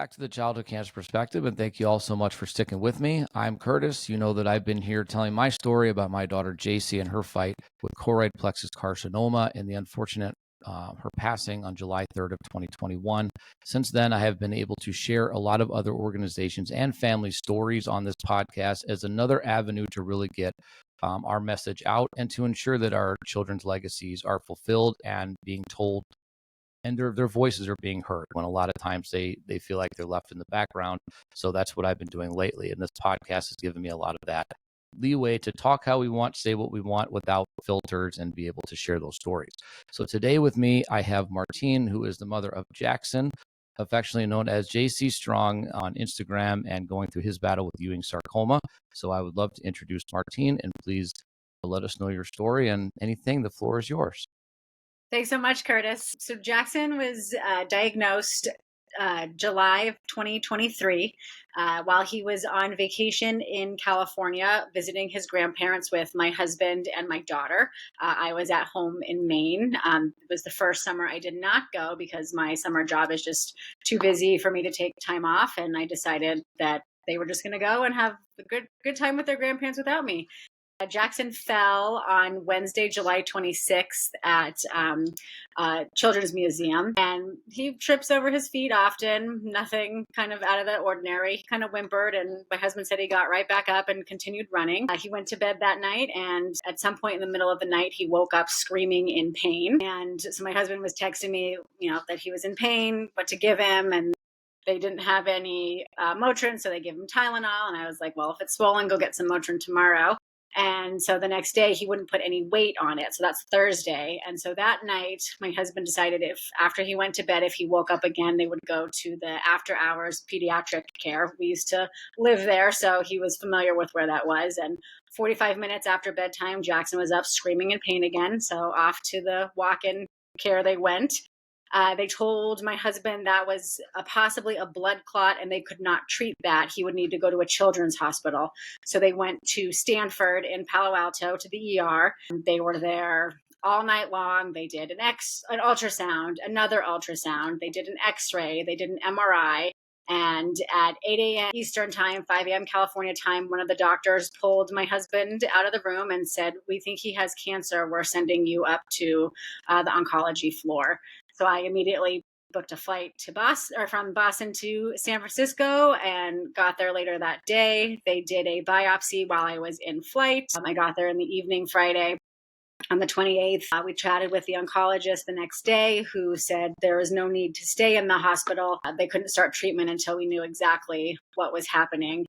back to the Childhood Cancer Perspective, and thank you all so much for sticking with me. I'm Curtis. You know that I've been here telling my story about my daughter JC and her fight with choroid plexus carcinoma and the unfortunate her passing on July 3rd of 2021. Since then, I have been able to share a lot of other organizations and family stories on this podcast as another avenue to really get our message out and to ensure that our children's legacies are fulfilled and being told, and their voices are being heard when a lot of times they feel like they're left in the background. So that's what I've been doing lately. And this podcast has given me a lot of that leeway to talk how we want, say what we want without filters, and be able to share those stories. So today with me, I have Martine, who is the mother of Jackson, affectionately known as JC Strong on Instagram, and going through his battle with Ewing Sarcoma. So I would love to introduce Martine, and please let us know your story and anything. The floor is yours. Thanks so much, Curtis. So Jackson was diagnosed July of 2023 while he was on vacation in California visiting his grandparents with my husband and my daughter. I was at home in Maine. It was the first summer I did not go because my summer job is just too busy for me to take time off, and I decided that they were just going to go and have a good time with their grandparents without me. Jackson fell on Wednesday, July 26th at Children's Museum, and he trips over his feet often, nothing kind of out of the ordinary. He kind of whimpered, and my husband said he got right back up and continued running. He went to bed that night, and at some point in the middle of the night, he woke up screaming in pain. And so my husband was texting me, that he was in pain, what to give him, and they didn't have any Motrin, so they gave him Tylenol. And I was like, well, if it's swollen, go get some Motrin tomorrow. And so the next day he wouldn't put any weight on it. So that's Thursday. And so that night, my husband decided after he went to bed, if he woke up again, they would go to the after hours pediatric care. We used to live there, so he was familiar with where that was. And 45 minutes after bedtime, Jackson was up screaming in pain again. So off to the walk-in care they went. They told my husband that was possibly a blood clot and they could not treat that. He would need to go to a children's hospital. So they went to Stanford in Palo Alto to the ER. They were there all night long. They did an ultrasound, another ultrasound. They did an X-ray. They did an MRI. And at 8 a.m. Eastern time, 5 a.m. California time, one of the doctors pulled my husband out of the room and said, "We think he has cancer. We're sending you up to the oncology floor." So I immediately booked a flight to from Boston to San Francisco and got there later that day. They did a biopsy while I was in flight. I got there in the evening Friday. On the 28th, we chatted with the oncologist the next day, who said there was no need to stay in the hospital. They couldn't start treatment until we knew exactly what was happening.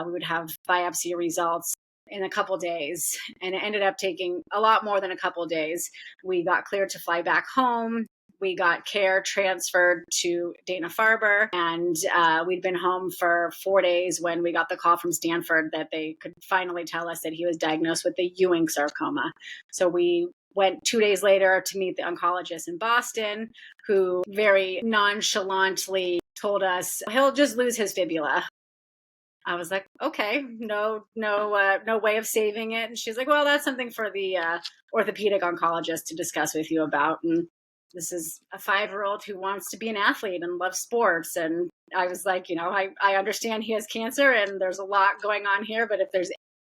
We would have biopsy results in a couple days, and it ended up taking a lot more than a couple days. We got cleared to fly back home. We got care transferred to Dana-Farber, and we'd been home for 4 days when we got the call from Stanford that they could finally tell us that he was diagnosed with the Ewing sarcoma. So we went 2 days later to meet the oncologist in Boston, who very nonchalantly told us he'll just lose his fibula. I was like, okay, no way of saving it. And she's like, well, that's something for the orthopedic oncologist to discuss with you about. And this is a 5-year-old who wants to be an athlete and loves sports. And I was like, I understand he has cancer and there's a lot going on here, but if there's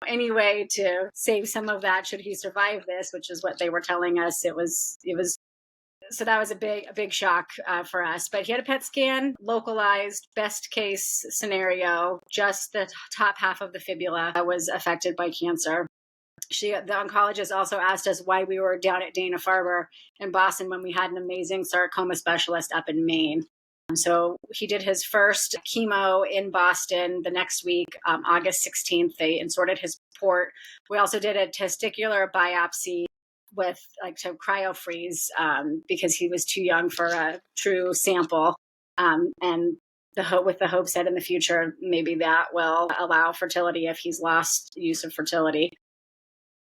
any way to save some of that, should he survive this, which is what they were telling us, it was. So that was a big shock for us. But he had a PET scan, localized, best case scenario, just the top half of the fibula was affected by cancer. The oncologist also asked us why we were down at Dana-Farber in Boston when we had an amazing sarcoma specialist up in Maine. So he did his first chemo in Boston the next week, August 16th. They inserted his port. We also did a testicular biopsy with to cryo-freeze because he was too young for a true sample. And with the hopes that in the future, maybe that will allow fertility if he's lost use of fertility.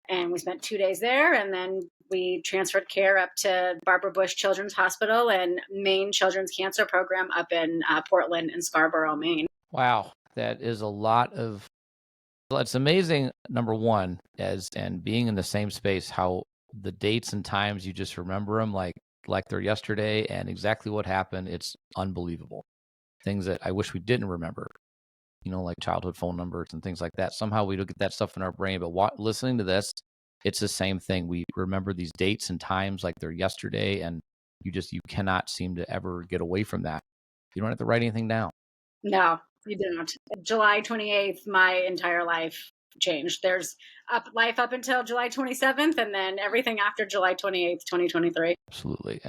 And we spent 2 days there, and then we transferred care up to Barbara Bush Children's Hospital and Maine Children's Cancer Program up in Portland and Scarborough, Maine. Wow, that is a lot of. Well, it's amazing, number one, and being in the same space, how the dates and times you just remember them like they're yesterday and exactly what happened. It's unbelievable. things that I wish we didn't remember, like childhood phone numbers and things like that. Somehow we don't get that stuff in our brain, but listening to this, it's the same thing. We remember these dates and times like they're yesterday, and you cannot seem to ever get away from that. You don't have to write anything down. No, you don't. July 28th, my entire life changed. There's life up until July 27th, and then everything after July 28th, 2023. Absolutely.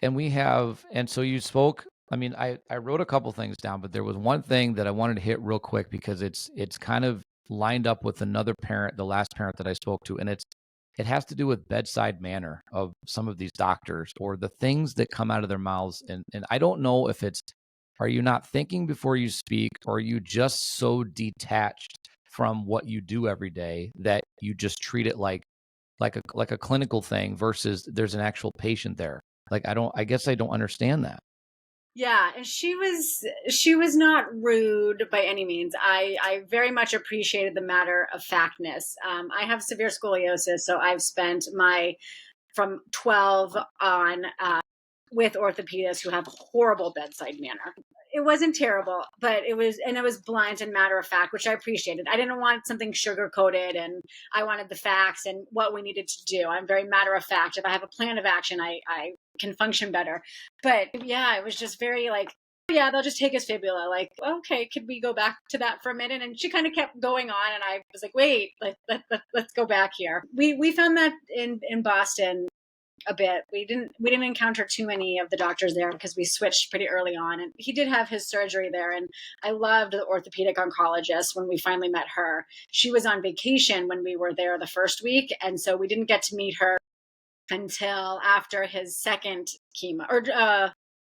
And so you spoke, I wrote a couple things down, but there was one thing that I wanted to hit real quick because it's kind of lined up with another parent, the last parent that I spoke to, and it has to do with bedside manner of some of these doctors or the things that come out of their mouths. And I don't know if are you not thinking before you speak, or are you just so detached from what you do every day that you just treat it like a clinical thing versus there's an actual patient there? I guess I don't understand that. Yeah, and she was not rude by any means. I very much appreciated the matter of factness. I have severe scoliosis, so I've spent my from 12 on with orthopedists who have horrible bedside manner. It wasn't terrible, but it was blunt and matter of fact, which I appreciated. I didn't want something sugar coated, and I wanted the facts and what we needed to do. I'm very matter of fact. If I have a plan of action, I can function better. But yeah, it was just very like, yeah, they'll just take his fibula. Like, okay, could we go back to that for a minute? And she kind of kept going on, and I was like, wait, let's go back here. We found that in Boston a bit. We didn't encounter too many of the doctors there because we switched pretty early on, and he did have his surgery there. And I loved the orthopedic oncologist when we finally met her. She was on vacation when we were there the first week, and so we didn't get to meet her until after his second chemo, or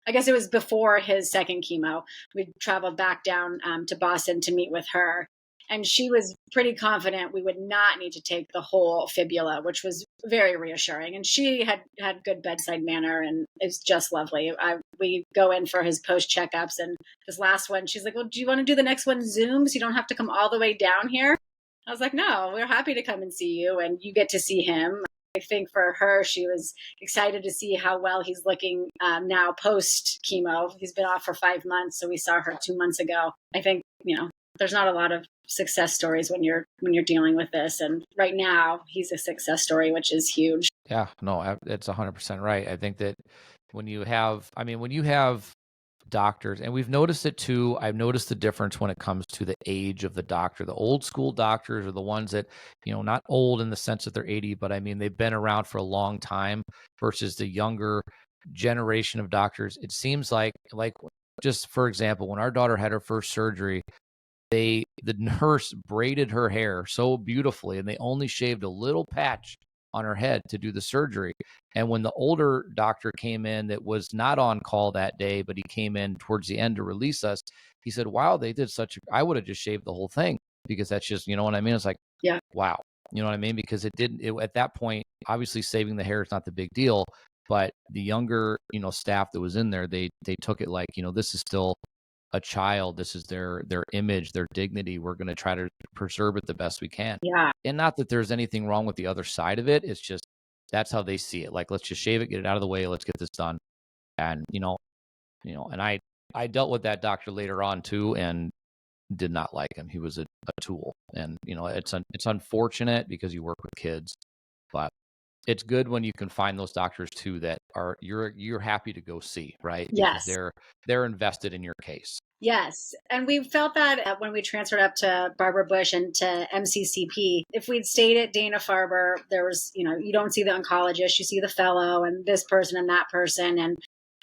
I guess it was before his second chemo. We traveled back down to Boston to meet with her. And she was pretty confident we would not need to take the whole fibula, which was very reassuring. And she had good bedside manner, and it's just lovely. We go in for his post checkups, and this last one, she's like, "Well, do you want to do the next one Zoom so you don't have to come all the way down here?" I was like, "No, we're happy to come and see you, and you get to see him." I think for her, she was excited to see how well he's looking now post chemo. He's been off for 5 months, so we saw her 2 months ago. I think there's not a lot of success stories when you're dealing with this, and right now he's a success story, which is huge. Yeah, no, it's 100% right. I think that when you have doctors, and we've noticed it too. I've noticed the difference when it comes to the age of the doctor. The old school doctors are the ones that, not old in the sense that they're 80, but I mean, they've been around for a long time versus the younger generation of doctors. It seems like just for example, when our daughter had her first surgery, the nurse braided her hair so beautifully, and they only shaved a little patch on her head to do the surgery. And when the older doctor came in that was not on call that day, but he came in towards the end to release us, he said, "Wow, they did I would have just shaved the whole thing," because that's just, you know what I mean? It's like, Yeah. wow. You know what I mean? Because at that point, obviously saving the hair is not the big deal, but the younger, staff that was in there, they took it like, this is still a child. This is their image, their dignity. We're going to try to preserve it the best we can. Yeah. And not that there's anything wrong with the other side of it. It's just that's how they see it. Like, let's just shave it, get it out of the way, let's get this done. And and I dealt with that doctor later on too, and did not like him. He was a tool, and it's unfortunate because you work with kids, but it's good when you can find those doctors too that are you're happy to go see, right? Because Yes. they're invested in your case. Yes. And we felt that when we transferred up to Barbara Bush and to MCCP. If we'd stayed at Dana-Farber, there was, you don't see the oncologist, you see the fellow and this person and that person, and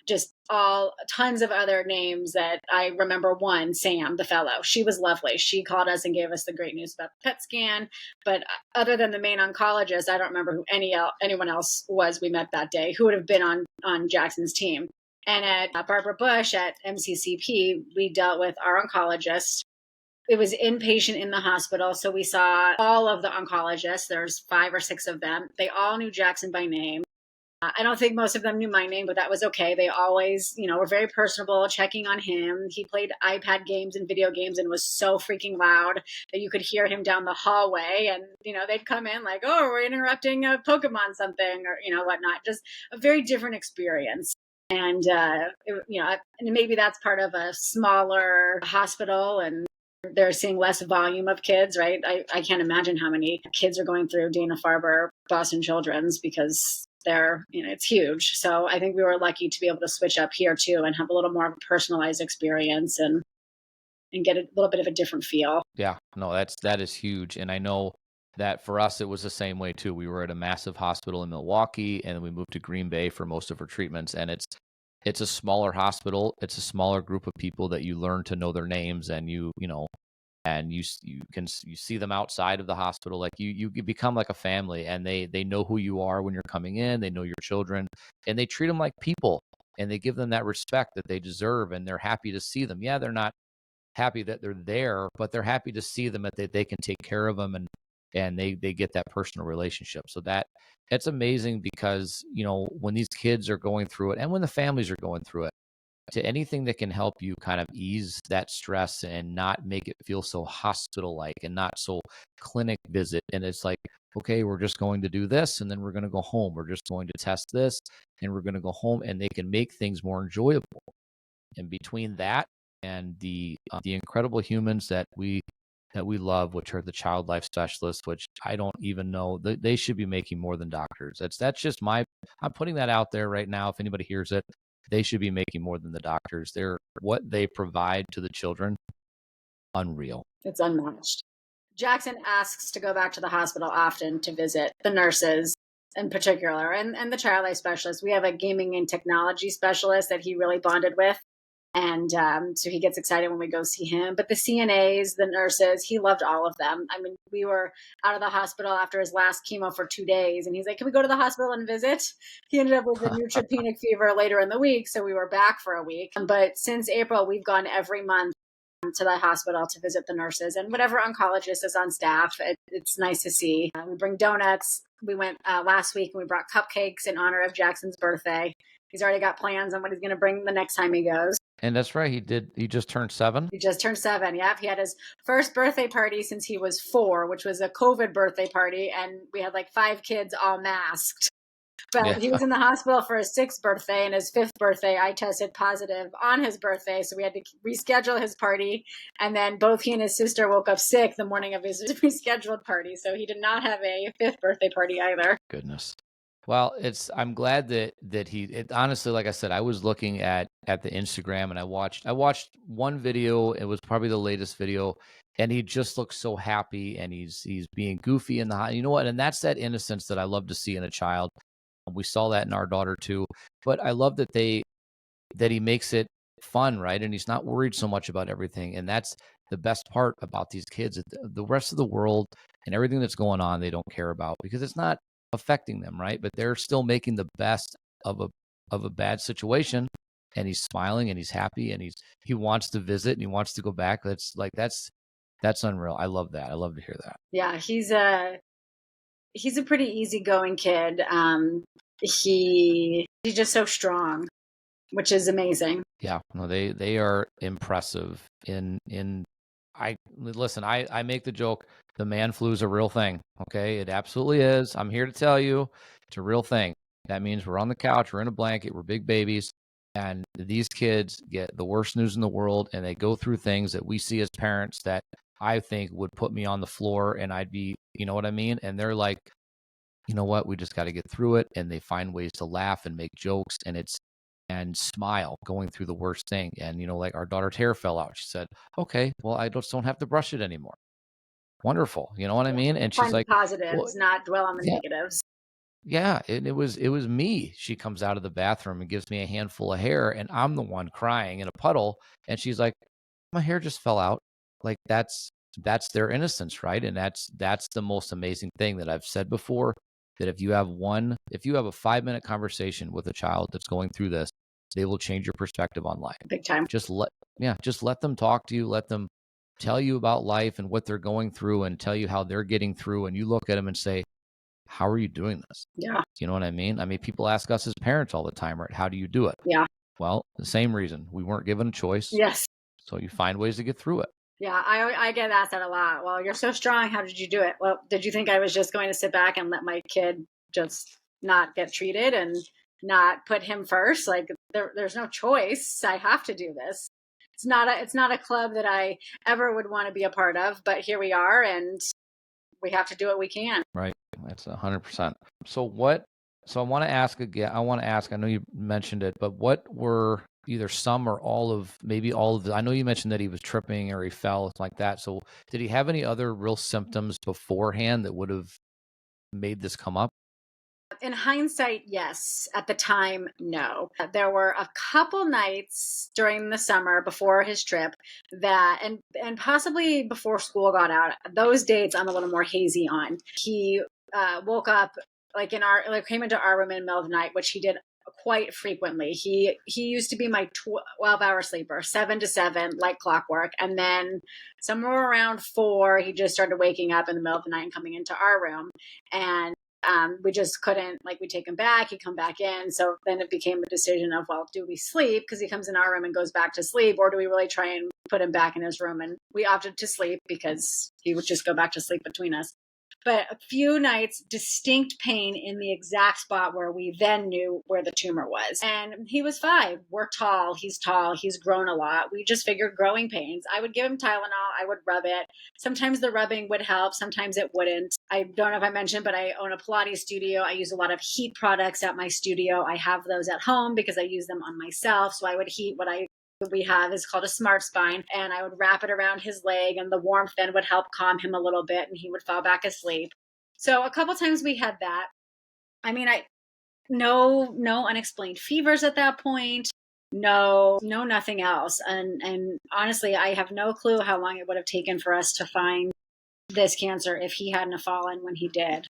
just all tons of other names that I remember. One, Sam, the fellow. She was lovely. She called us and gave us the great news about the PET scan. But other than the main oncologist, I don't remember who anyone else was we met that day who would have been on Jackson's team. And at Barbara Bush at MCCP, we dealt with our oncologist. It was inpatient in the hospital. So we saw all of the oncologists. There's 5 or 6 of them. They all knew Jackson by name. I don't think most of them knew my name, but that was okay. They always, were very personable, checking on him. He played iPad games and video games and was so freaking loud that you could hear him down the hallway. And, they'd come in like, "Oh, we're interrupting a Pokemon something," or, whatnot. Just a very different experience. And, and maybe that's part of a smaller hospital and they're seeing less volume of kids, right? I can't imagine how many kids are going through Dana-Farber, Boston Children's because it's huge. So I think we were lucky to be able to switch up here too and have a little more of a personalized experience and get a little bit of a different feel. Yeah, no, that is huge. And I know that for us, it was the same way too. We were at a massive hospital in Milwaukee, and then we moved to Green Bay for most of our treatments. And it's a smaller hospital. It's a smaller group of people that you learn to know their names, and you see them outside of the hospital. Like you become like a family, and they know who you are when you're coming in. They know your children, and they treat them like people, and they give them that respect that they deserve, and they're happy to see them. Yeah, they're not happy that they're there, but they're happy to see them, that they can take care of them, and they get that personal relationship. So it's amazing because when these kids are going through it and when the families are going through it, to anything that can help you kind of ease that stress and not make it feel so hospital like and not so clinic visit. And it's like, okay, we're just going to do this and then we're going to go home. We're just going to test this and we're going to go home, and they can make things more enjoyable. And between that and the incredible humans that we love, which are the child life specialists, which I don't even know, they should be making more than doctors. That's just I'm putting that out there right now. If anybody hears it, they should be making more than the doctors. What they provide to the children, unreal. It's unmatched. Jackson asks to go back to the hospital often to visit the nurses in particular and the child life specialist. We have a gaming and technology specialist that he really bonded with. And so he gets excited when we go see him. But the CNAs, the nurses, he loved all of them. I mean, we were out of the hospital after his last chemo for 2 days. And he's like, can we go to the hospital and visit? He ended up with a neutropenic fever later in the week. So we were back for a week. But since April, we've gone every month to the hospital to visit the nurses and whatever oncologist is on staff. It's nice to see. We bring donuts. We went last week and we brought cupcakes in honor of Jackson's birthday. He's already got plans on what he's going to bring the next time he goes. And that's right. He just turned 7. He just turned 7. Yep. He had his first birthday party since he was 4, which was a COVID birthday party. And we had like 5 kids all masked. But he was in the hospital for his 6th birthday, and his 5th birthday, I tested positive on his birthday. So we had to reschedule his party. And then both he and his sister woke up sick the morning of his rescheduled party. So he did not have a 5th birthday party either. Goodness. Well, I'm glad that honestly, like I said, I was looking at the Instagram, and I watched one video. It was probably the latest video, and he just looks so happy, and he's being goofy in the, you know what? And that's that innocence that I love to see in a child. We saw that in our daughter too, but I love that he makes it fun, right? And he's not worried so much about everything. And that's the best part about these kids. The rest of the world and everything that's going on, they don't care about because it's not affecting them, right? But they're still making the best of a bad situation, and he's smiling and he's happy and he wants to visit and he wants to go back. That's unreal. I love that. I love to hear that. Yeah, he's a pretty easygoing kid. He's just so strong, which is amazing. Yeah, no, they are impressive. I make the joke, the man flu is a real thing. Okay, it absolutely is. I'm here to tell you, it's a real thing. That means we're on the couch, we're in a blanket, we're big babies, and these kids get the worst news in the world, and they go through things that we see as parents that I think would put me on the floor, and I'd be, you know what I mean? And they're like, you know what? We just got to get through it. And they find ways to laugh and make jokes and smile going through the worst thing. And, like our daughter's hair fell out. She said, okay, well, I just don't have to brush it anymore. Wonderful. You know what I mean? And she's like, positives, well, not dwell on the negatives. Yeah. And it was me. She comes out of the bathroom and gives me a handful of hair, and I'm the one crying in a puddle. And she's like, my hair just fell out. Like that's their innocence, right? And that's the most amazing thing that I've said before. That if you have a 5-minute conversation with a child that's going through this, they will change your perspective on life. Big time. Just let them talk to you, let them tell you about life and what they're going through and tell you how they're getting through. And you look at them and say, how are you doing this? Yeah. You know what I mean? I mean, people ask us as parents all the time, right? How do you do it? Yeah. Well, the same reason. We weren't given a choice. Yes. So you find ways to get through it. Yeah, I get asked that a lot. Well, you're so strong. How did you do it? Well, did you think I was just going to sit back and let my kid just not get treated and not put him first? Like, there's no choice. I have to do this. It's not a club that I ever would want to be a part of, but here we are, and we have to do what we can. Right. That's 100%. So what, so I want to ask again, I know you mentioned it, but what were either some or all of, maybe all of the, I know you mentioned that he was tripping or he fell like that. So did he have any other real symptoms beforehand that would have made this come up? In hindsight, yes. At the time, no. There were a couple nights during the summer before his trip that, and possibly before school got out, those dates I'm a little more hazy on. He woke up came into our room in the middle of the night, which he did quite frequently. He used to be my 12-hour sleeper, 7 to 7, like clockwork, and then somewhere around 4, he just started waking up in the middle of the night and coming into our room, and we just couldn't, like, we take him back, he'd come back in. So then it became a decision of, well, do we sleep because he comes in our room and goes back to sleep, or do we really try and put him back in his room? And we opted to sleep because he would just go back to sleep between us. But a few nights, distinct pain in the exact spot where we then knew where the tumor was. And he was 5. We're tall. He's grown a lot. We just figured growing pains. I would give him Tylenol. I would rub it. Sometimes the rubbing would help. Sometimes it wouldn't. I don't know if I mentioned, but I own a Pilates studio. I use a lot of heat products at my studio. I have those at home because I use them on myself. So I would heat what we have is called a smart spine, and I would wrap it around his leg, and the warmth then would help calm him a little bit, and he would fall back asleep. So a couple times we had that. I mean, no unexplained fevers at that point. No, nothing else. And honestly, I have no clue how long it would have taken for us to find this cancer if he hadn't have fallen when he did.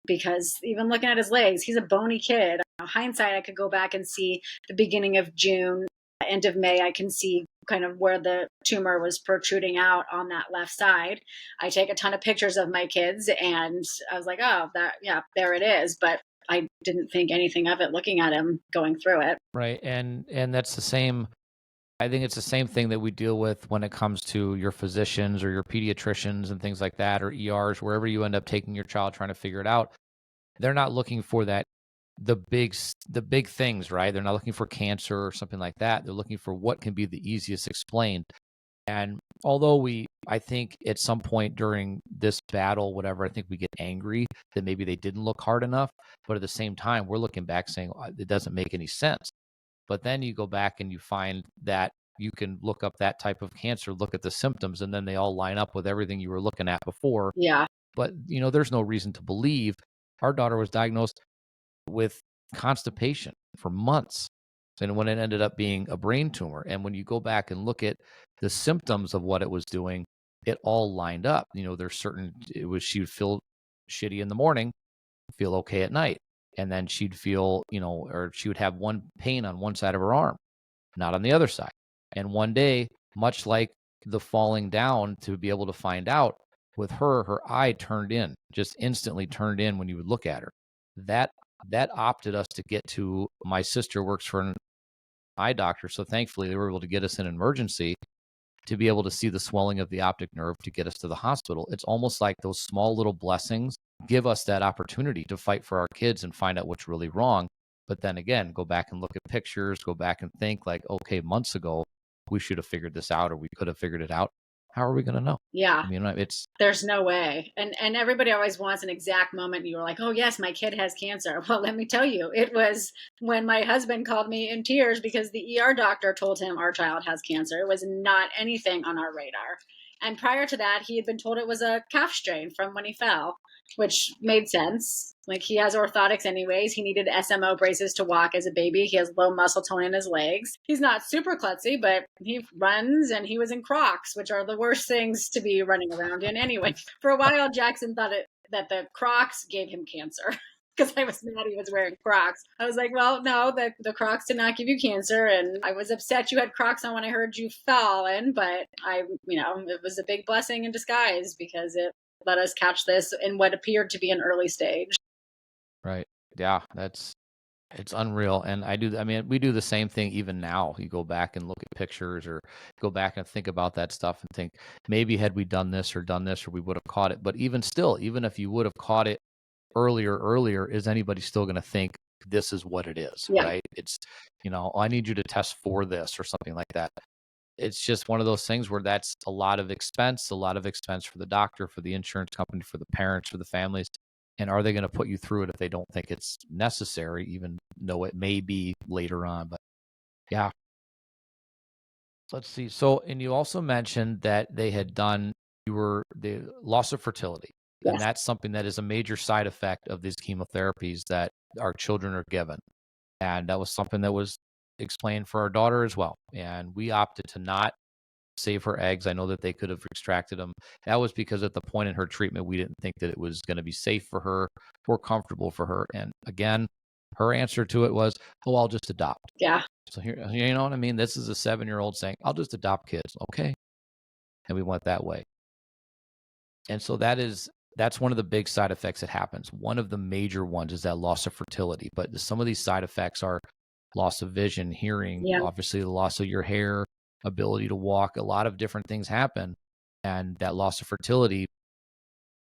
Because even looking at his legs, he's a bony kid. Hindsight, I could go back and see the beginning of June, end of May, I can see kind of where the tumor was protruding out on that left side. I take a ton of pictures of my kids, and I was like, oh, there it is. But I didn't think anything of it looking at him going through it. Right. And that's the same. I think it's the same thing that we deal with when it comes to your physicians or your pediatricians and things like that, or ERs, wherever you end up taking your child trying to figure it out. They're not looking for the big things, right? They're not looking for cancer or something like that. They're looking for what can be the easiest explained. And although I think at some point during this battle, whatever, I think we get angry that maybe they didn't look hard enough. But at the same time, we're looking back saying it doesn't make any sense. But then you go back and you find that you can look up that type of cancer, look at the symptoms, and then they all line up with everything you were looking at before. Yeah. But, there's no reason to believe. Our daughter was diagnosed with constipation for months, and when it ended up being a brain tumor. And when you go back and look at the symptoms of what it was doing, it all lined up. There's she would feel shitty in the morning, feel okay at night. And then she'd feel, or she would have one pain on one side of her arm, not on the other side. And one day, much like the falling down, to be able to find out, with her eye turned in, just instantly turned in when you would look at her. That opted us to get to, my sister works for an eye doctor, so thankfully they were able to get us in an emergency to be able to see the swelling of the optic nerve to get us to the hospital. It's almost like those small little blessings give us that opportunity to fight for our kids and find out what's really wrong. But then again, go back and look at pictures, go back and think like, okay, months ago, we should have figured this out, or we could have figured it out. How are we going to know? Yeah. I mean, there's no way. And everybody always wants an exact moment. You were like, oh yes, my kid has cancer. Well, let me tell you, it was when my husband called me in tears because the ER doctor told him our child has cancer. It was not anything on our radar. And prior to that, he had been told it was a calf strain from when he fell, which made sense. Like, he has orthotics anyways. He needed SMO braces to walk as a baby. He has low muscle tone in his legs. He's not super klutzy, but he runs, and he was in Crocs, which are the worst things to be running around in anyway. For a while, Jackson thought that the Crocs gave him cancer. Because I was mad he was wearing Crocs. I was like, well, no, the Crocs did not give you cancer. And I was upset you had Crocs on when I heard you fallen. But it was a big blessing in disguise because it let us catch this in what appeared to be an early stage. Right. Yeah, it's unreal. And we do the same thing even now. You go back and look at pictures, or go back and think about that stuff and think, maybe had we done this, or we would have caught it. But even still, even if you would have caught it earlier, is anybody still going to think this is what it is, Yeah. right? It's, I need you to test for this or something like that. It's just one of those things where that's a lot of expense for the doctor, for the insurance company, for the parents, for the families. And are they going to put you through it if they don't think it's necessary, even though it may be later on? But yeah. Let's see. So, and you also mentioned that they had done, the loss of fertility. And Yes. that's something that is a major side effect of these chemotherapies that our children are given. And that was something that was explained for our daughter as well. And we opted to not save her eggs. I know that they could have extracted them. That was because at the point in her treatment, we didn't think that it was going to be safe for her or comfortable for her. And again, her answer to it was, "Oh, I'll just adopt." Yeah. So here, you know what I mean? This is a 7-year-old saying, "I'll just adopt kids." Okay. And we went that way. And so that's one of the big side effects that happens. One of the major ones is that loss of fertility. But some of these side effects are loss of vision, hearing, Yeah. obviously the loss of your hair, ability to walk. A lot of different things happen. And that loss of fertility,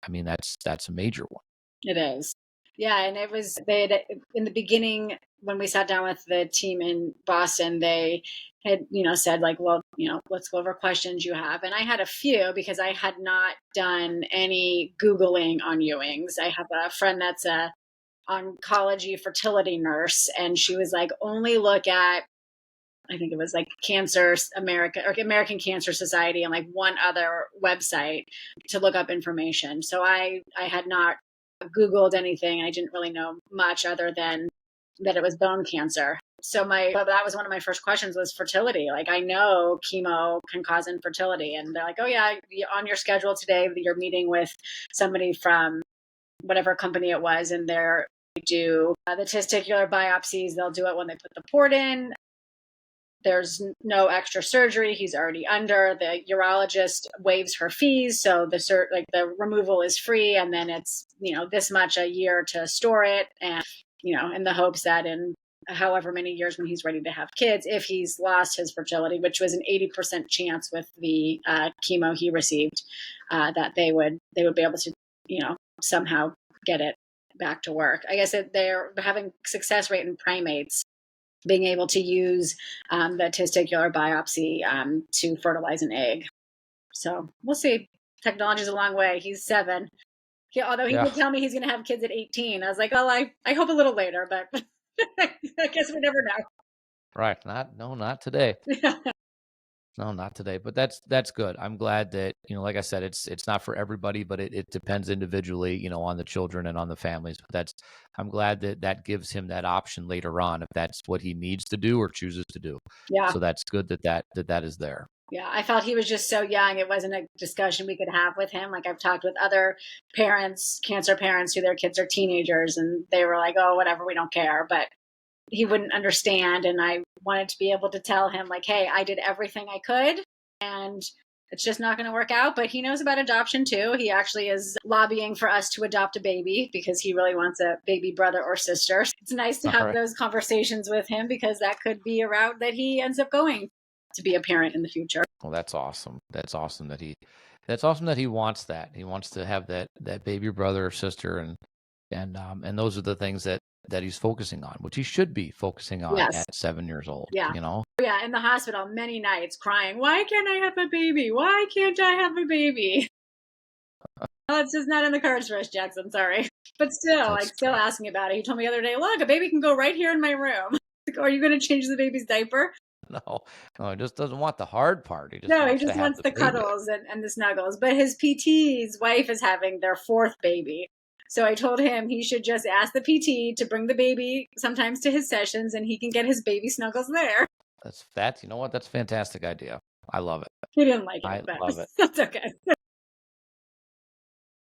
I mean, that's a major one. It is. Yeah, and it was they had in the beginning when we sat down with the team in Boston, they had, said like, well, let's go over questions you have. And I had a few because I had not done any Googling on Ewings. I have a friend that's a oncology fertility nurse, and she was like, only look at, I think it was like Cancer America or American Cancer Society and like one other website to look up information. So I had not Googled anything. I didn't really know much other than that it was bone cancer. So that was one of my first questions was fertility. Like, I know chemo can cause infertility. And they're like, oh yeah, on your schedule today, you're meeting with somebody from whatever company it was. And they do the testicular biopsies. They'll do it when they put the port in. There's no extra surgery. He's already under. The urologist waives her fees, so the removal is free, and then it's this much a year to store it, and in the hopes that in however many years when he's ready to have kids, if he's lost his fertility, which was an 80% chance with the chemo he received, that they would be able to somehow get it back to work. I guess they're having success rate in primates being able to use the testicular biopsy to fertilize an egg. So we'll see. Technology's a long way. He's 7. Although he did tell me he's going to have kids at 18. I was like, well, I hope a little later, but I guess we never know. Right. Not today. No, not today. But that's good. I'm glad that, like I said, it's not for everybody, but it depends individually, on the children and on the families. But I'm glad that gives him that option later on if that's what he needs to do or chooses to do. Yeah. So that's good that is there. Yeah, I felt he was just so young. It wasn't a discussion we could have with him. Like, I've talked with other parents, cancer parents, who their kids are teenagers, and they were like, oh, whatever, we don't care. But he wouldn't understand. And I wanted to be able to tell him, like, hey, I did everything I could, and it's just not going to work out. But he knows about adoption too. He actually is lobbying for us to adopt a baby because he really wants a baby brother or sister. It's nice to have those conversations with him because that could be a route that he ends up going to be a parent in the future. Well, that's awesome. That's awesome that he wants that. He wants to have that baby brother or sister, and those are the things that he's focusing on, which he should be focusing on at 7 years old. Yeah. Yeah. In the hospital, many nights crying, why can't I have a baby? Why can't I have a baby? Well, it's just not in the cards for us, Jackson. Sorry. But still, still asking about it. He told me the other day, look, a baby can go right here in my room. Are you going to change the baby's diaper? No, he just doesn't want the hard part. He just wants the cuddles and the snuggles. But his PT's wife is having their 4th baby. So I told him he should just ask the PT to bring the baby sometimes to his sessions, and he can get his baby snuggles there. You know what? That's a fantastic idea. I love it. He didn't like it, but love it. That's okay.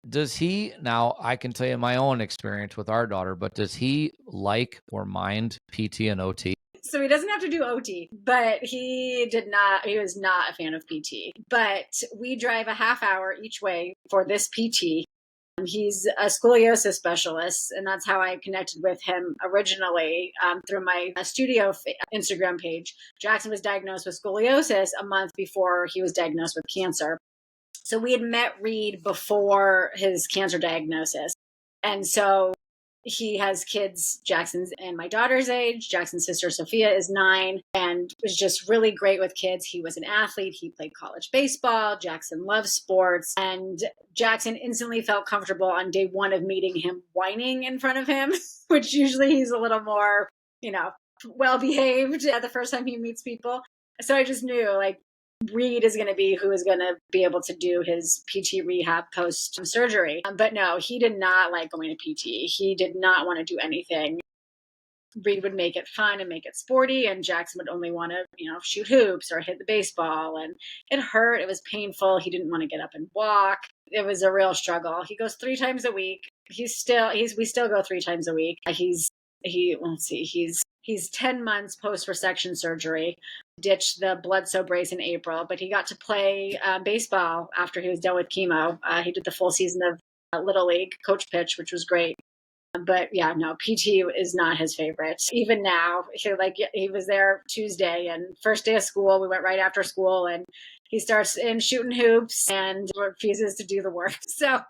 Does he, now I can tell you my own experience with our daughter, but does he like or mind PT and OT? So he doesn't have to do OT, but he was not a fan of PT. But we drive a half hour each way for this PT. He's a scoliosis specialist, and that's how I connected with him originally through my studio Instagram page. Jackson was diagnosed with scoliosis a month before he was diagnosed with cancer. So we had met Reed before his cancer diagnosis. And so he has kids. Jackson's and my daughter's age. Jackson's sister Sophia is 9 and was just really great with kids. He was an athlete. He played college baseball. Jackson loves sports. And Jackson instantly felt comfortable on day 1 of meeting him whining in front of him, which usually he's a little more, well behaved the first time he meets people. So I just knew, like, Reed is going to be who is going to be able to do his PT rehab post surgery. But no, he did not like going to PT. He did not want to do anything. Reed would make it fun and make it sporty, and Jackson would only want to, shoot hoops or hit the baseball. And it hurt. It was painful. He didn't want to get up and walk. It was a real struggle. He goes 3 times a week. We still go 3 times a week. He's 10 months post resection surgery. Ditched the blood-so brace in April, but he got to play baseball after he was done with chemo. He did the full season of Little League coach pitch, which was great. But yeah, no, PT is not his favorite. Even now, he was there Tuesday, and first day of school, we went right after school, and he starts in shooting hoops and refuses to do the work. So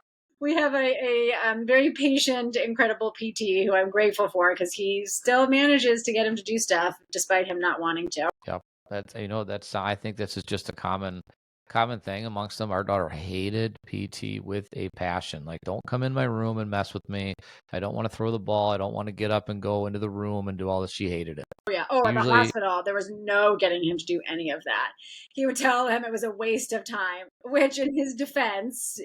we have a very patient, incredible PT who I'm grateful for, because he still manages to get him to do stuff despite him not wanting to. Yep. I think this is just a common thing amongst them. Our daughter hated PT with a passion. Like, don't come in my room and mess with me. I don't want to throw the ball. I don't want to get up and go into the room and do all this. She hated it. Oh, yeah. At the hospital, there was no getting him to do any of that. He would tell him it was a waste of time, which in his defense,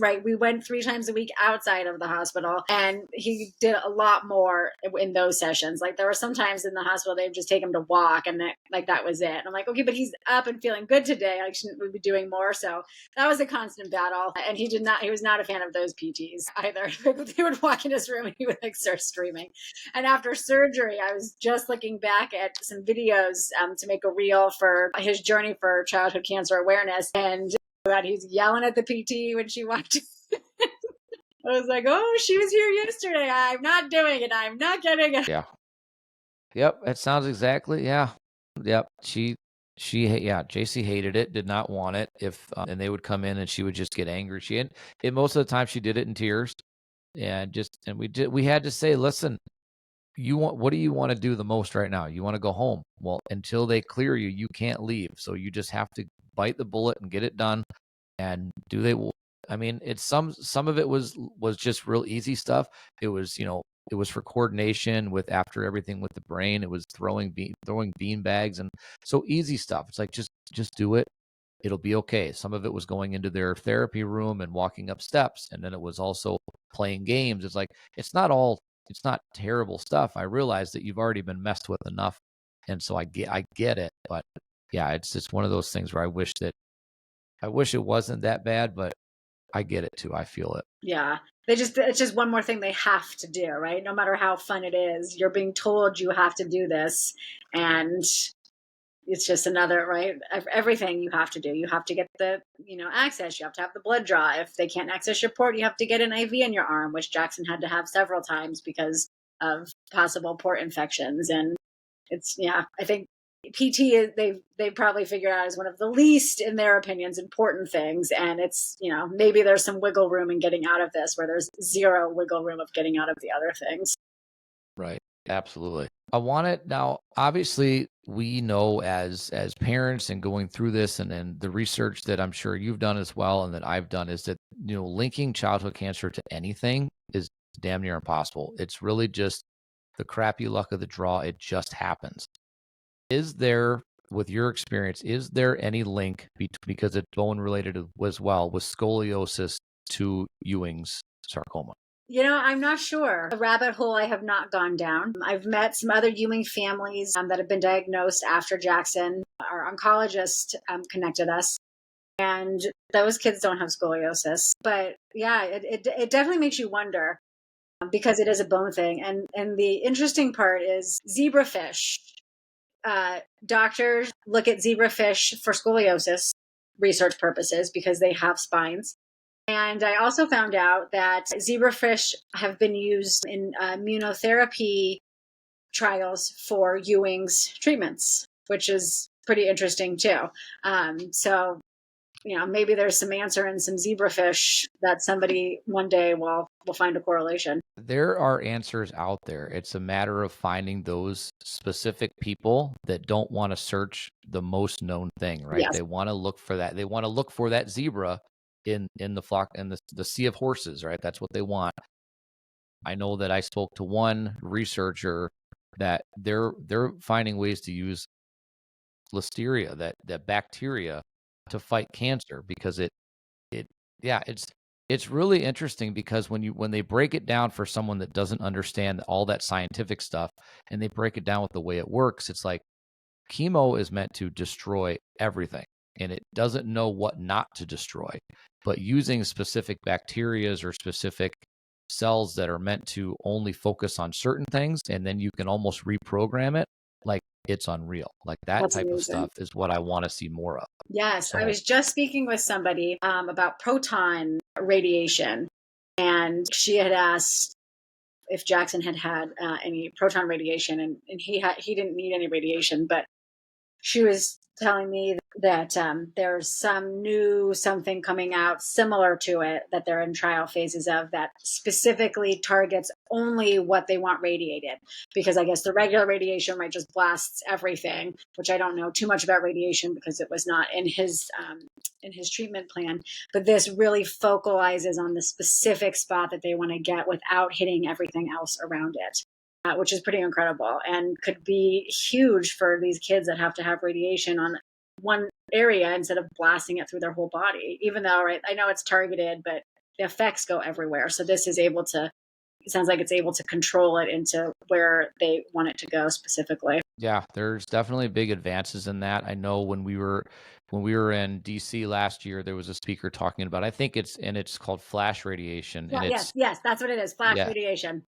right, we went 3 times a week outside of the hospital, and he did a lot more in those sessions. Like, there were some times in the hospital they'd just take him to walk, and that was it. And I'm like, okay, but he's up and feeling good today. Like, shouldn't we be doing more? So that was a constant battle. And he was not a fan of those PTs either. He would walk in his room and he would start screaming. And after surgery, I was just looking back at some videos to make a reel for his journey for childhood cancer awareness, and God, he was yelling at the PT when she walked in. I was like, oh, she was here yesterday. I'm not doing it. I'm not getting it. Yeah. Yep. It sounds exactly. Yeah. Yep. JC hated it, did not want it. And they would come in and she would just get angry. Most of the time she did it in tears, and we had to say, listen, what do you want to do the most right now? You want to go home. Well, until they clear you, you can't leave. So you just have to bite the bullet and get it done. And it's some of it was just real easy stuff. It was, it was for coordination after everything with the brain. It was throwing bean bags, and so easy stuff. It's like, just do it. It'll be okay. Some of it was going into their therapy room and walking up steps. And then it was also playing games. It's like, it's not terrible stuff. I realize that you've already been messed with enough. And so I get it. But yeah, it's just one of those things where I wish it wasn't that bad, but I get it too. I feel it. Yeah. It's just one more thing they have to do, right? No matter how fun it is, you're being told you have to do this. And it's just another, right? Everything you have to do. You have to get the, access. You have to have the blood draw. If they can't access your port, you have to get an IV in your arm, which Jackson had to have several times because of possible port infections. And I think PT, they probably figured out, is one of the least, in their opinions, important things. And it's, maybe there's some wiggle room in getting out of this, where there's zero wiggle room of getting out of the other things. Right. Absolutely. I want it now. Obviously, we know as parents and going through this, and then the research that I'm sure you've done as well, and that I've done, is that, linking childhood cancer to anything is damn near impossible. It's really just the crappy luck of the draw. It just happens. Is there, with your experience, is there any link because it's bone related as well, with scoliosis to Ewing's sarcoma? I'm not sure. A rabbit hole I have not gone down. I've met some other Ewing families that have been diagnosed after Jackson. Our oncologist connected us, and those kids don't have scoliosis. But yeah, it definitely makes you wonder, because it is a bone thing. And the interesting part is zebrafish. Doctors look at zebrafish for scoliosis research purposes because they have spines. And I also found out that zebrafish have been used in immunotherapy trials for Ewing's treatments, which is pretty interesting too. So maybe there's some answer in some zebrafish that somebody one day will find a correlation. There are answers out there. It's a matter of finding those specific people that don't want to search the most known thing, right? Yes. They want to look for that. They want to look for that zebra in the flock, in the sea of horses, right? That's what they want. I know that I spoke to one researcher that they're finding ways to use listeria, that bacteria, to fight cancer, because it yeah, it's really interesting, because when they break it down for someone that doesn't understand all that scientific stuff, and they break it down with the way it works, it's like chemo is meant to destroy everything, and it doesn't know what not to destroy. But using specific bacterias or specific cells that are meant to only focus on certain things, and then you can almost reprogram it, like, it's unreal. Like, that That's type of amazing. stuff is what I want to see more of. Yes, I So was just speaking with somebody about proton radiation, and she had asked if Jackson had had any proton radiation, and he didn't need any radiation, but she was telling me that there's some new something coming out similar to it that they're in trial phases of, that specifically targets only what they want radiated, because I guess the regular radiation might just blasts everything, which I don't know too much about radiation because it was not in his treatment plan. But this really focalizes on the specific spot that they want to get without hitting everything else around it, which is pretty incredible and could be huge for these kids that have to have radiation on one area instead of blasting it through their whole body. Even though, right, I know it's targeted, but the effects go everywhere. So this is able to, it sounds like it's able to control it into where they want it to go specifically. yeah, there's definitely big advances in that. I know when we were in DC last year, there was a speaker talking about, I think it's called flash radiation, and Yes, it's yes, that's what it is. Flash yeah, radiation.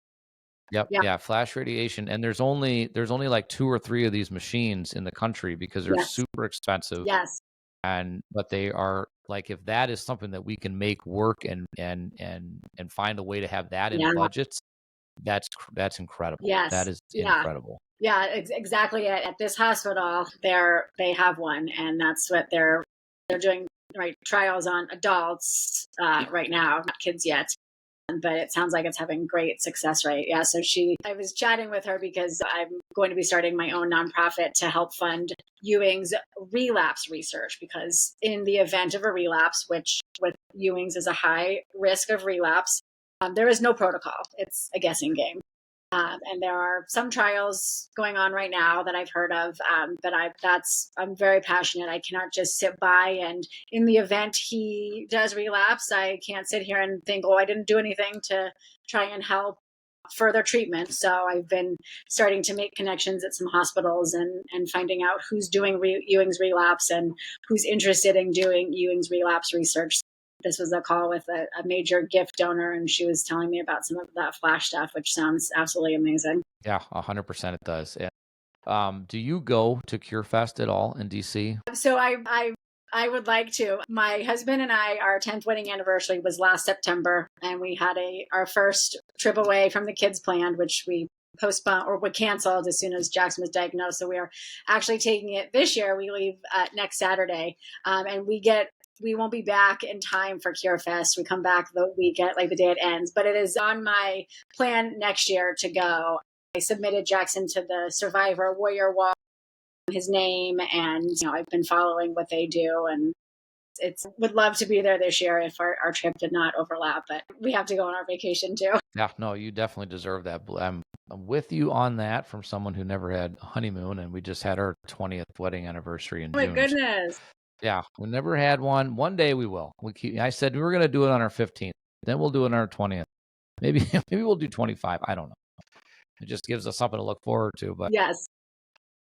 yep, Yeah, yeah, flash radiation, and there's only like 2 or 3 of these machines in the country, because they're yes, super expensive. yes, But they are, like, if that is something that we can make work, and find a way to have that in yeah, budgets, that's incredible. That yes, is yeah. incredible. Yeah, exactly. At this hospital, they have one, and that's what they're doing, right, trials on adults right now, not kids yet. But it sounds like it's having great success rate. Yeah. So I was chatting with her because I'm going to be starting my own nonprofit to help fund Ewing's relapse research, because in the event of a relapse, which with Ewing's is a high risk of relapse, there is no protocol. It's a guessing game. And there are some trials going on right now that I've heard of. But I'm very passionate. I cannot just sit by, and in the event he does relapse, I can't sit here and think, oh, I didn't do anything to try and help further treatment. So I've been starting to make connections at some hospitals, and finding out who's doing Ewing's relapse and who's interested in doing Ewing's relapse research. This was a call with a major gift donor, and she was telling me about some of that flash stuff, which sounds absolutely amazing. Yeah, 100% it does. And, do you go to CureFest at all in DC? So I would like to. My husband and I, our 10th wedding anniversary was last September, and we had our first trip away from the kids planned, which we postponed or we canceled as soon as Jackson was diagnosed. So we are actually taking it this year. We leave next Saturday, and we won't be back in time for CureFest. We come back the weekend, like the day it ends. But it is on my plan next year to go. I submitted Jackson to the Survivor Warrior Wall, his name, and I've been following what they do, and it's would love to be there this year if our trip did not overlap, but we have to go on our vacation too. Yeah, no, you definitely deserve that. I'm with you on that, from someone who never had a honeymoon, and we just had our 20th wedding anniversry in Oh my June. So, goodness. yeah, we never had one. One day we will. I said we were going to do it on our 15th. Then we'll do it on our 20th. Maybe maybe we'll do 25. I don't know. It just gives us something to look forward to. But Yes.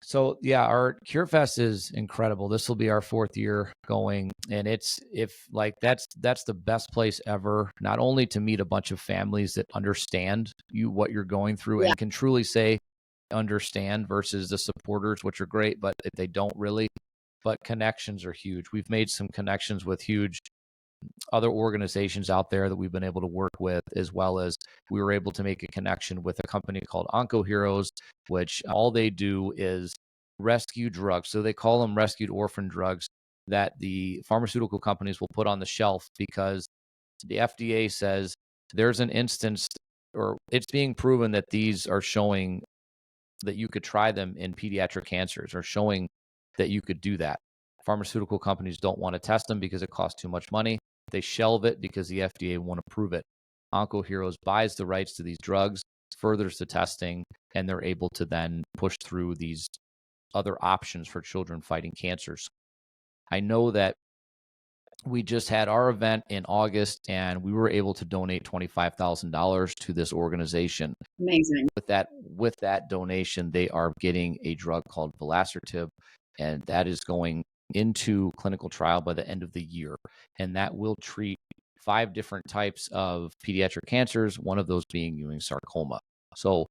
so yeah, our CureFest is incredible. This will be our 4th year going, and that's the best place ever. Not only to meet a bunch of families that understand what you're going through, Yeah. and can truly say understand, versus the supporters, which are great, but if they don't really. But connections are huge. We've made some connections with huge other organizations out there that we've been able to work with, as well as we were able to make a connection with a company called Onco Heroes, which all they do is rescue drugs. So they call them rescued orphan drugs that the pharmaceutical companies will put on the shelf because the FDA says there's an instance, or it's being proven that these are showing that you could try them in pediatric cancers, or showing that you could do that. Pharmaceutical companies don't want to test them because it costs too much money. They shelve it because the FDA won't approve it. OncoHeroes buys the rights to these drugs, furthers the testing, and they're able to then push through these other options for children fighting cancers. I know that we just had our event in August, and we were able to donate $25,000 to this organization. Amazing. With that donation, they are getting a drug called Vallier, and that is going into clinical trial by the end of the year. And that will treat 5 different types of pediatric cancers, one of those being Ewing sarcoma. So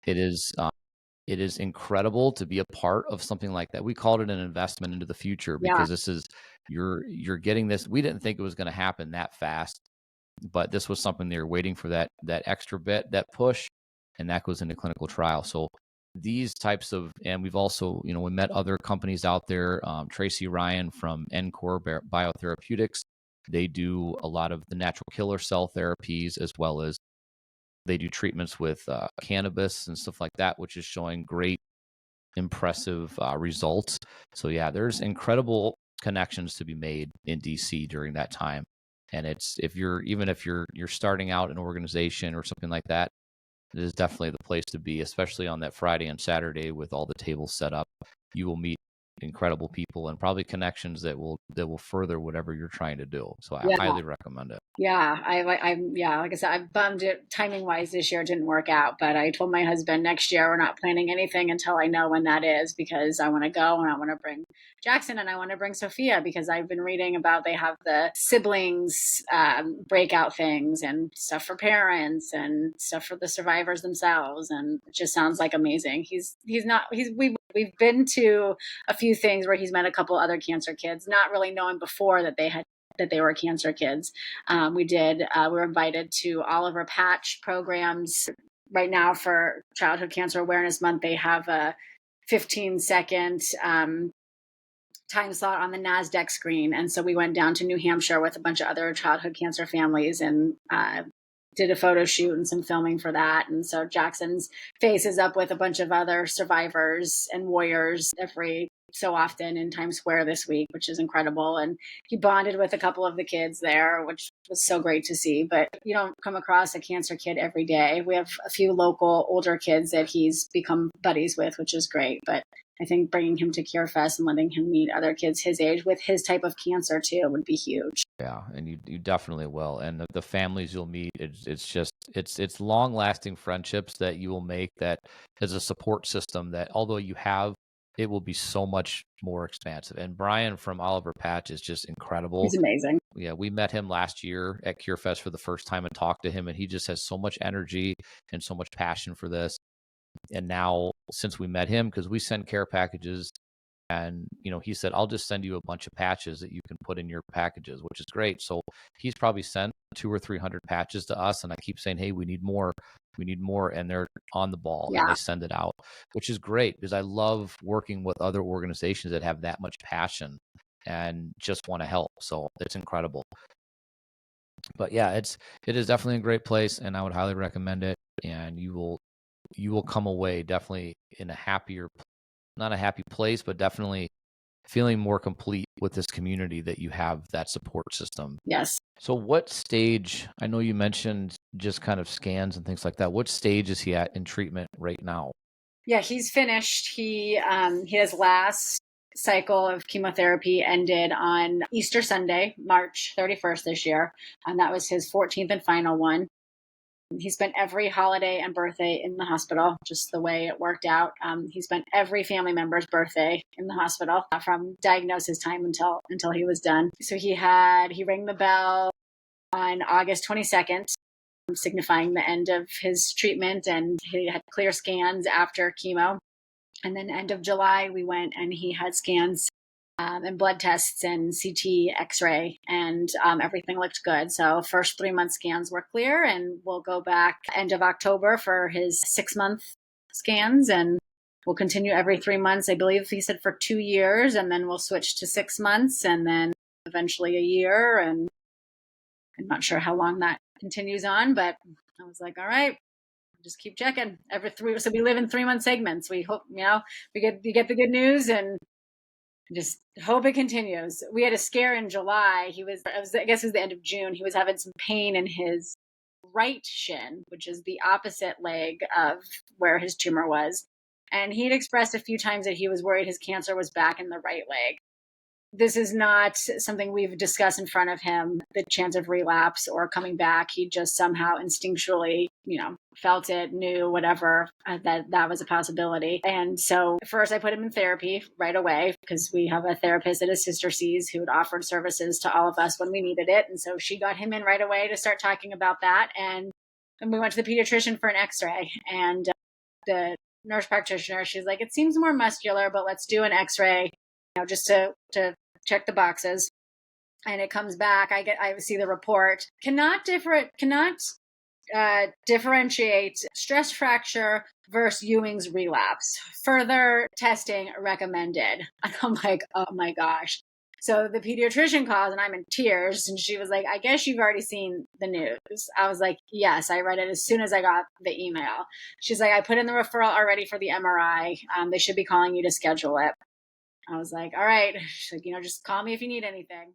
it is incredible to be a part of something like that. We called it an investment into the future because this is you're getting this. We didn't think it was going to happen that fast, but this was something they were waiting for, that extra bit, that push, and that goes into clinical trial. So these types of, and we've also, we met other companies out there. Tracy Ryan from Encore Biotherapeutics, they do a lot of the natural killer cell therapies, as well as they do treatments with cannabis and stuff like that, which is showing great, impressive results. So yeah, there's incredible connections to be made in DC during that time. And it's, if you're starting out an organization or something like that, it is definitely the place to be, especially on that Friday and Saturday with all the tables set up. You will meet incredible people and probably connections that will further whatever you're trying to do. So I highly recommend it. Yeah, like I said, I'm bummed it timing wise this year didn't work out, but I told my husband next year we're not planning anything until I know when that is, because I want to go and I want to bring Jackson and I want to bring Sophia, because I've been reading about, they have the siblings breakout things and stuff for parents and stuff for the survivors themselves, and it just sounds like amazing. We've been to a few things where he's met a couple other cancer kids, not really knowing before that they were cancer kids. We were invited to Oliver Patch programs. Right now for Childhood Cancer Awareness Month, they have a 15-second time slot on the NASDAQ screen. And so we went down to New Hampshire with a bunch of other childhood cancer families and did a photo shoot and some filming for that. And so Jackson's face is up with a bunch of other survivors and warriors every so often in Times Square this week, which is incredible. And he bonded with a couple of the kids there, which was so great to see. But you don't come across a cancer kid every day. We have a few local older kids that he's become buddies with, which is great. But I think bringing him to CureFest and letting him meet other kids his age with his type of cancer too would be huge. Yeah, and you definitely will. And the families you'll meet, it's long lasting friendships that you will make, that as a support system that, although you have, it will be so much more expansive. And Brian from Oliver Patch is just incredible. He's amazing. Yeah, we met him last year at CureFest for the first time and talked to him, and he just has so much energy and so much passion for this. And now, since we met him, because we send care packages, and he said, I'll just send you a bunch of patches that you can put in your packages, which is great. So he's probably sent 200 or 300 patches to us, and I keep saying, hey, we need more, and they're on the ball. And they send it out, which is great, because I love working with other organizations that have that much passion and just want to help. So it's incredible. But yeah, it is definitely a great place, and I would highly recommend it. And you will come away definitely in a happier, not a happy place, but definitely feeling more complete with this community, that you have that support system. Yes. So what stage, I know you mentioned just kind of scans and things like that. What stage is he at in treatment right now? Yeah, he's finished. His last cycle of chemotherapy ended on Easter Sunday, March 31st this year. And that was his 14th and final one. He spent every holiday and birthday in the hospital, just the way it worked out. He spent every family member's birthday in the hospital from diagnosis time until he was done. So he rang the bell on August 22nd, signifying the end of his treatment, and he had clear scans after chemo. And then end of July, we went and he had scans and blood tests and CT, X-ray, and everything looked good. So first 3-month scans were clear, and we'll go back end of October for his 6-month scans. And we'll continue every 3 months. I believe he said for 2 years, and then we'll switch to 6 months, and then eventually a year. And I'm not sure how long that continues on, but I was like, all right, just keep checking every 3. So we live in 3-month segments. We hope, you get the good news and just hope it continues. We had a scare in July. I guess it was the end of June. He was having some pain in his right shin, which is the opposite leg of where his tumor was. And he'd expressed a few times that he was worried his cancer was back in the right leg. This is not something we've discussed in front of him, the chance of relapse or coming back. He just somehow instinctually, felt it, knew whatever, that was a possibility. And so first I put him in therapy right away because we have a therapist that his sister sees who had offered services to all of us when we needed it. And so she got him in right away to start talking about that. And we went to the pediatrician for an x-ray, and the nurse practitioner, she's like, it seems more muscular, but let's do an x-ray, just to check the boxes. And it comes back. I see the report. Cannot differentiate stress fracture versus Ewing's relapse. Further testing recommended. And I'm like, oh my gosh. So the pediatrician calls and I'm in tears, and she was like, I guess you've already seen the news. I was like, yes, I read it as soon as I got the email. She's like, I put in the referral already for the MRI. They should be calling you to schedule it. I was like, all right. She's like, just call me if you need anything.